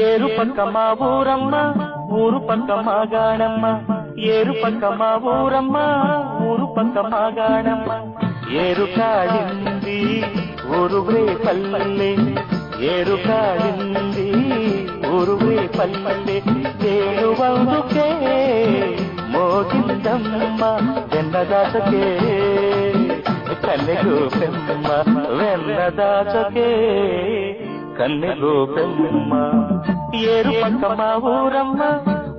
ఏరు పక్క మా ఊరమ్మ ఊరు పక్క మా గాణమ్మ ఏరు పక్క మా ఊరమ్మ ఊరు పక్క మా గాణమ్మ ఏరు కాడింది ఊరువే పల్లె ఏరు కాడింది ఊరువే పల్లె తేలువందుకే మోగిందమ్మ వెన్నదాసకే కన్నెగు పెమ్మ వెన్నదాసకే కన్నెగు పెమ్మ ఏరు పక్క మా ఊరమ్మ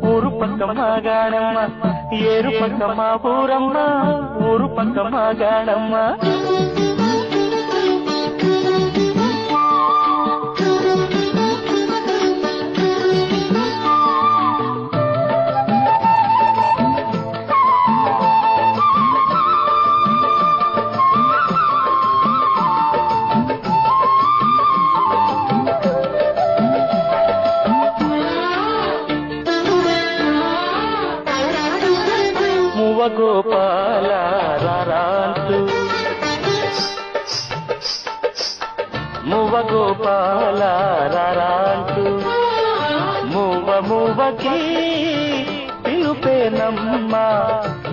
ఊరు పక్క మా గాణమ్మ ఏరు పక్క మా ఊరమ్మ ఊరు పక్క మా గాణమ్మ గోపాల రారాంటూ మువ్వ గోపాల రారాంటూ మువ్వకి పిలుపేనమ్మ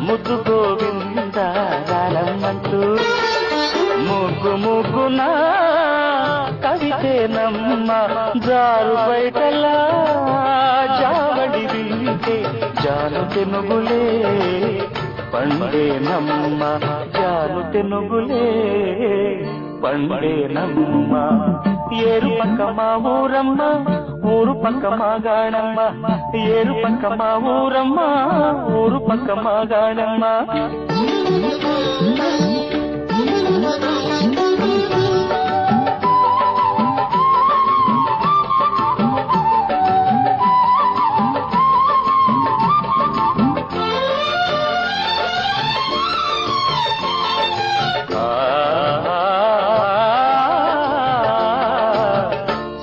ముద్దు గోవింద రాలమ్మంటూ ముగ్గున కవితేనమ్మ జారు బయటలా జావడి వింటే జాను తెనుగులే పండేనమ్మ జాను తెనుగులే పండేనమ్మ ఏరు పక్క మా ఊరమ్మ ఊరు పక్క మా గాణమ్మ ఏరు పక్క మా ఊరమ్మ ఊరు పక్క మా గాణమ్మ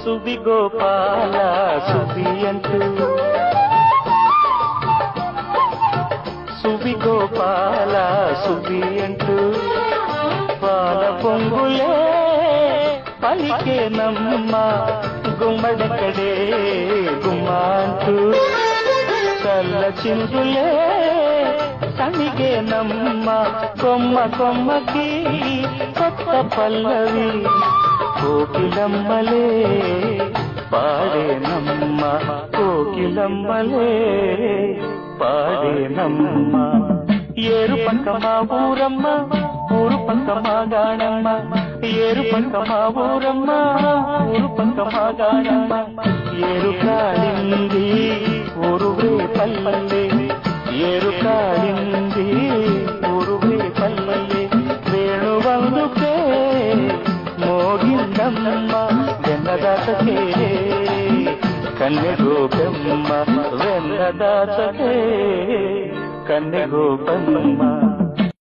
సుబి గోపాల సుబి అంటూ సుబి గోపాల సుబి అంటూ పాల పొంగులే పలికేనమ్మ గుమ్మడకడే గుమ్మంటూ చల్ల చిందులే తనిగేనమ్మ కొమ్మ కొమ్మకి కొత్త పల్లవి కోకిలమ్మలే పాడేనమ్మ కోకిలమ్మలే పాడేనమ్మ ఏరు పక్క మా ఊరమ్మ ఊరు పక్క మా గాణమ్మ ఏరు పక్క మా ఊరమ్మ ఊరు పక్క మా గాణమ్మ ఏరు కాడింది ఊరువే పల్లె ఏరు కాడింది ఊరువే పల్లె వేణువందుకే మోగిందమ్మ వెన్నదాసకే కన్నెగు పెమ్మ వెన్నదాసకే కన్నెగు పెమ్మ